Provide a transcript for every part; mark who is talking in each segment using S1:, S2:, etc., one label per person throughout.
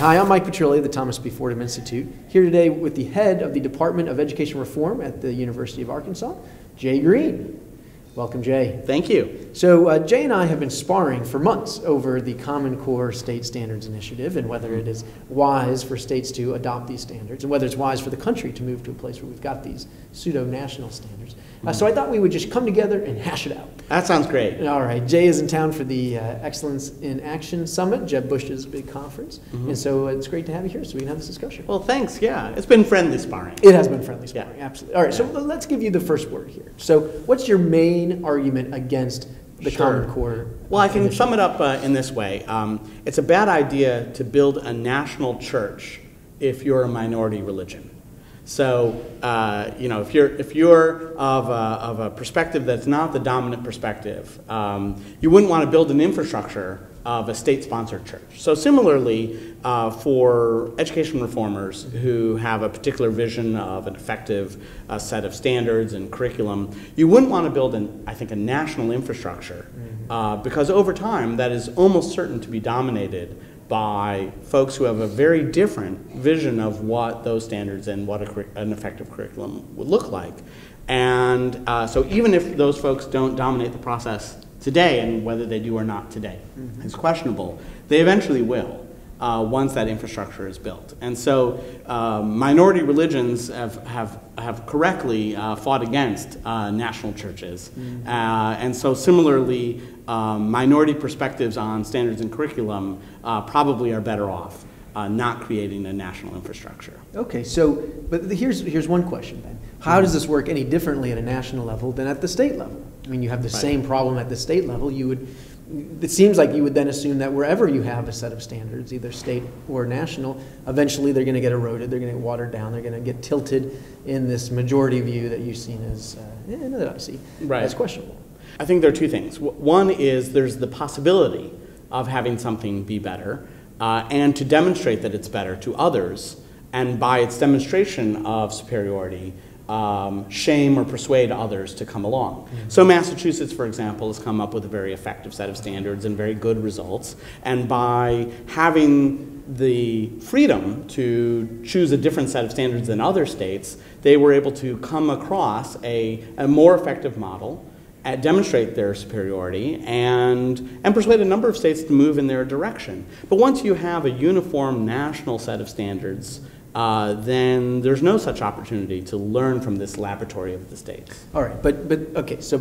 S1: Hi, I'm Mike Petrilli of the Thomas B. Fordham Institute, here today with the head of the Department of Education Reform at the University of Arkansas, Jay Greene. Welcome, Jay.
S2: Thank you.
S1: So Jay and I have been sparring for months over the Common Core State Standards Initiative and whether it is wise for states to adopt these standards and whether it's wise for the country to move to a place where we've got these pseudo-national standards. So I thought we would just come together and hash it out.
S2: That sounds great.
S1: All right. Jay is in town for the Excellence in Action Summit, Jeb Bush's big conference. And so it's great to have you here so we can have this discussion.
S2: Well, thanks. Yeah, it's been friendly sparring.
S1: It has been friendly sparring,
S2: Yeah.
S1: absolutely. All right, so let's give you the first word here. So what's your main argument against the Common Core?
S2: Well, I can sum it up in this way. It's a bad idea to build a national church if you're a minority religion. So, you know, if you're of a perspective that's not the dominant perspective, you wouldn't want to build an infrastructure of a state-sponsored church. So similarly, for education reformers who have a particular vision of an effective set of standards and curriculum, you wouldn't want to build, I think, a national infrastructure because over time that is almost certain to be dominated by folks who have a very different vision of what those standards and what an effective curriculum would look like. And so even if those folks don't dominate the process today, and whether they do or not today is questionable, they eventually will once that infrastructure is built. And so minority religions have correctly fought against national churches. And so similarly, minority perspectives on standards and curriculum probably are better off not creating a national infrastructure.
S1: Okay, so, but here's one question then. How does this work any differently at a national level than at the state level? I mean, you have the same problem at the state level. It seems like you would then assume that wherever you have a set of standards, either state or national, eventually they're going to get eroded, they're going to get watered down, they're going to get tilted in this majority view that you've seen as, that I see, as questionable.
S2: I think there are two things. One is there's the possibility of having something be better and to demonstrate that it's better to others, and by its demonstration of superiority, shame or persuade others to come along. So Massachusetts, for example, has come up with a very effective set of standards and very good results, and by having the freedom to choose a different set of standards than other states, they were able to come across a more effective model, demonstrate their superiority, and persuade a number of states to move in their direction. But once you have a uniform national set of standards, then there's no such opportunity to learn from this laboratory of the states.
S1: All right, but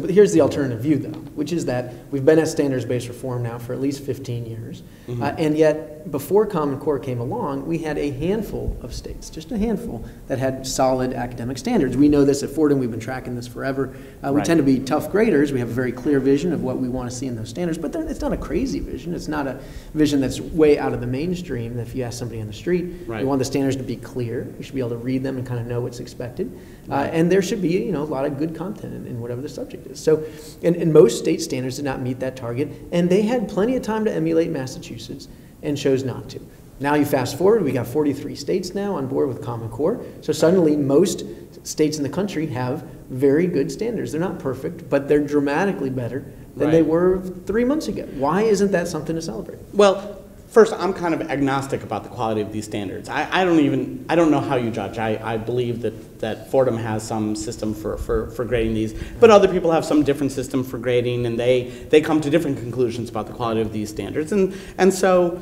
S1: here's the alternative view, though, which is that we've been at standards-based reform now for at least 15 years, and yet before Common Core came along, we had a handful of states, just a handful, that had solid academic standards. We know this at Fordham. We've been tracking this forever. We tend to be tough graders. We have a very clear vision of what we want to see in those standards, but it's not a crazy vision. It's not a vision that's way out of the mainstream. If you ask somebody on the street, you want the standards to be clear. You should be able to read them and kind of know what's expected. And there should be, a lot of good content in whatever the subject is. So, and most state standards did not meet that target, and they had plenty of time to emulate Massachusetts and chose not to. Now you fast forward, we got 43 states now on board with Common Core. So suddenly most states in the country have very good standards. They're not perfect, but they're dramatically better than they were 3 months ago. Why isn't that something to celebrate?
S2: Well, first, I'm kind of agnostic about the quality of these standards. I don't know how you judge. I believe that Fordham has some system for grading these, but other people have some different system for grading, and they come to different conclusions about the quality of these standards. And so,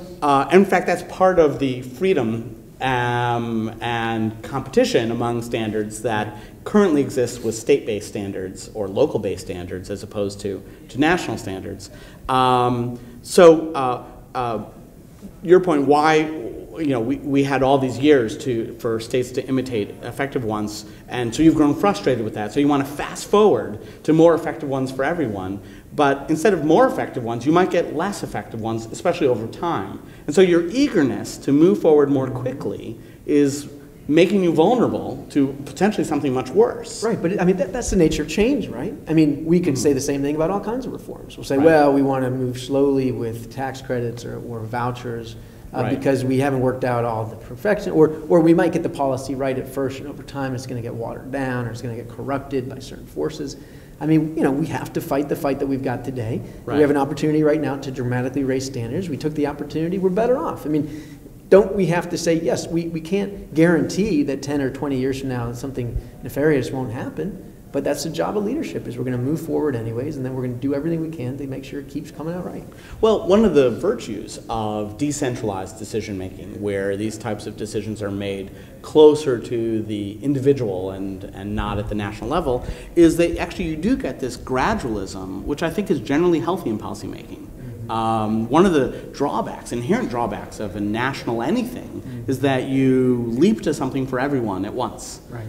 S2: in fact, that's part of the freedom and competition among standards that currently exists with state-based standards or local-based standards as opposed to national standards. Your point, why we had all these years for states to imitate effective ones, and so you've grown frustrated with that. So you want to fast forward to more effective ones for everyone, but instead of more effective ones, you might get less effective ones, especially over time. And so your eagerness to move forward more quickly is making you vulnerable to potentially something much worse.
S1: Right, but I mean, that's the nature of change, right? I mean, we could say the same thing about all kinds of reforms. We'll say, well, we want to move slowly with tax credits or vouchers because we haven't worked out all the perfection, or we might get the policy right at first, and over time it's going to get watered down or it's going to get corrupted by certain forces. I mean, we have to fight the fight that we've got today. We have an opportunity right now to dramatically raise standards. We took the opportunity, we're better off. I mean, don't we have to say, yes, we can't guarantee that 10 or 20 years from now something nefarious won't happen, but that's the job of leadership, is we're going to move forward anyways, and then we're going to do everything we can to make sure it keeps coming out right.
S2: Well, one of the virtues of decentralized decision making, where these types of decisions are made closer to the individual and not at the national level, is that actually you do get this gradualism, which I think is generally healthy in policymaking. One of the drawbacks, inherent drawbacks of a national anything is that you leap to something for everyone at once.
S1: Right.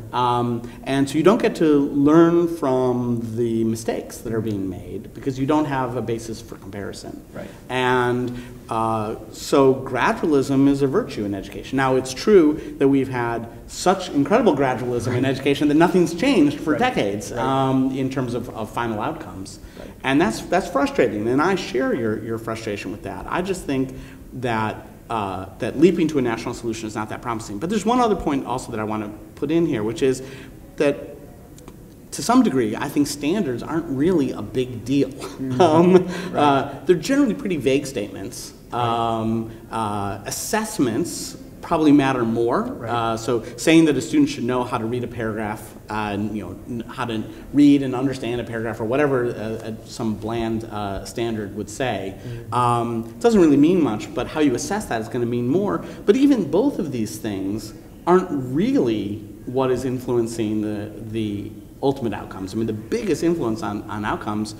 S2: And so you don't get to learn from the mistakes that are being made because you don't have a basis for comparison.
S1: Right.
S2: And so gradualism is a virtue in education. Now, it's true that we've had such incredible gradualism in education that nothing's changed for decades in terms of final outcomes.
S1: Right.
S2: And that's frustrating, and I share your frustration with that. I just think that that leaping to a national solution is not that promising. But there's one other point also that I want to put in here, which is that to some degree, I think standards aren't really a big deal. They're generally pretty vague statements. Assessments probably matter more. Right. So saying that a student should know how to read a paragraph, how to read and understand a paragraph, or whatever some bland standard would say, doesn't really mean much, but how you assess that is going to mean more. But even both of these things aren't really what is influencing the ultimate outcomes. I mean, the biggest influence on outcomes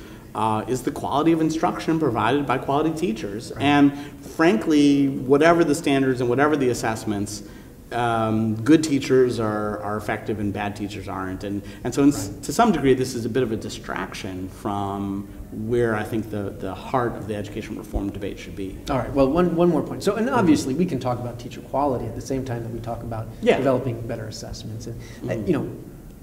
S2: is the quality of instruction provided by quality teachers. Right. And frankly, whatever the standards and whatever the assessments, good teachers are effective and bad teachers aren't. And so to some degree, this is a bit of a distraction from where I think the heart of the education reform debate should be.
S1: All right, well, one more point. So, and obviously we can talk about teacher quality at the same time that we talk about developing better assessments. And,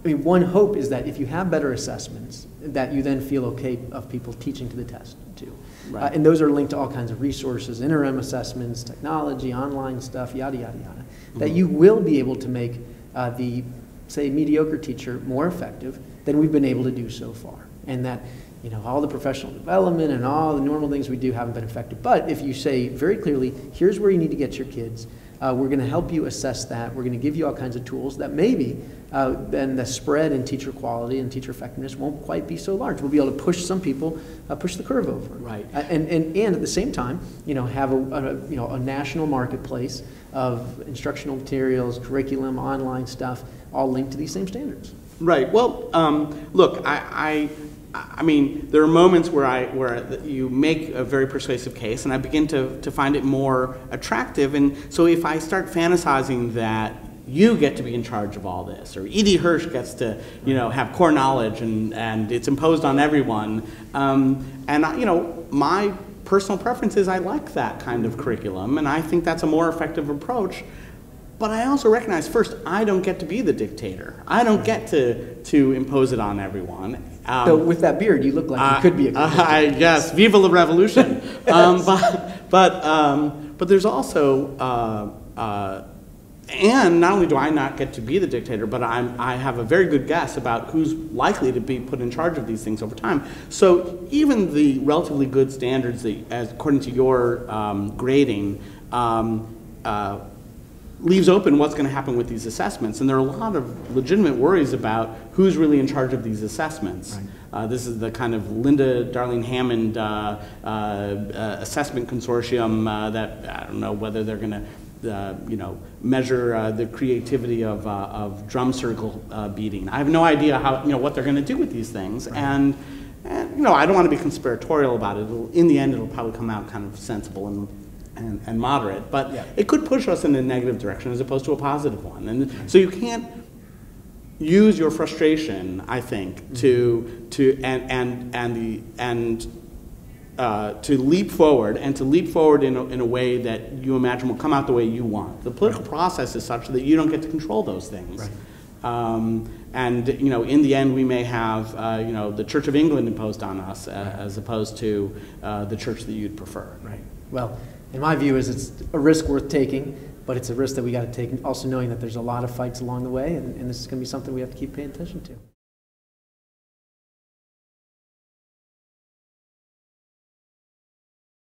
S1: I mean, one hope is that if you have better assessments, that you then feel okay of people teaching to the test too. Right. And those are linked to all kinds of resources, interim assessments, technology, online stuff, yada, yada, yada. That you will be able to make the, say, mediocre teacher more effective than we've been able to do so far. And that, all the professional development and all the normal things we do haven't been effective. But if you say very clearly, here's where you need to get your kids, we're going to help you assess that. We're going to give you all kinds of tools that maybe then the spread in teacher quality and teacher effectiveness won't quite be so large. We'll be able to push some people, push the curve over.
S2: Right.
S1: And at the same time, have a national marketplace of instructional materials, curriculum, online stuff, all linked to these same standards.
S2: Right. Well, look, I mean, there are moments where you make a very persuasive case, and I begin to find it more attractive. And so if I start fantasizing that you get to be in charge of all this, or Edie Hirsch gets to, have core knowledge and it's imposed on everyone, my personal preference is I like that kind of curriculum, and I think that's a more effective approach. But I also recognize, first, I don't get to be the dictator. I don't get to impose it on everyone.
S1: So with that beard, you look like you could be a dictator.
S2: Yes, viva la revolution. But there's also, and not only do I not get to be the dictator, but I have a very good guess about who's likely to be put in charge of these things over time. So even the relatively good standards, according to your grading, leaves open what's going to happen with these assessments. And there are a lot of legitimate worries about who's really in charge of these assessments. Right. This is the kind of Linda Darling Hammond assessment consortium that I don't know whether they're going to measure the creativity of drum circle beating. I have no idea how what they're going to do with these things. Right. And I don't want to be conspiratorial about it. In the end, it'll probably come out kind of sensible and moderate, but it could push us in a negative direction as opposed to a positive one. And so you can't use your frustration, I think, to leap forward, and to leap forward in a way that you imagine will come out the way you want. The political process is such that you don't get to control those things. Right. And in the end, we may have the Church of England imposed on us as opposed to the church that you'd prefer.
S1: Right. Well, in my view, it's a risk worth taking, but it's a risk that we got to take, also knowing that there's a lot of fights along the way, and this is going to be something we have to keep paying attention to.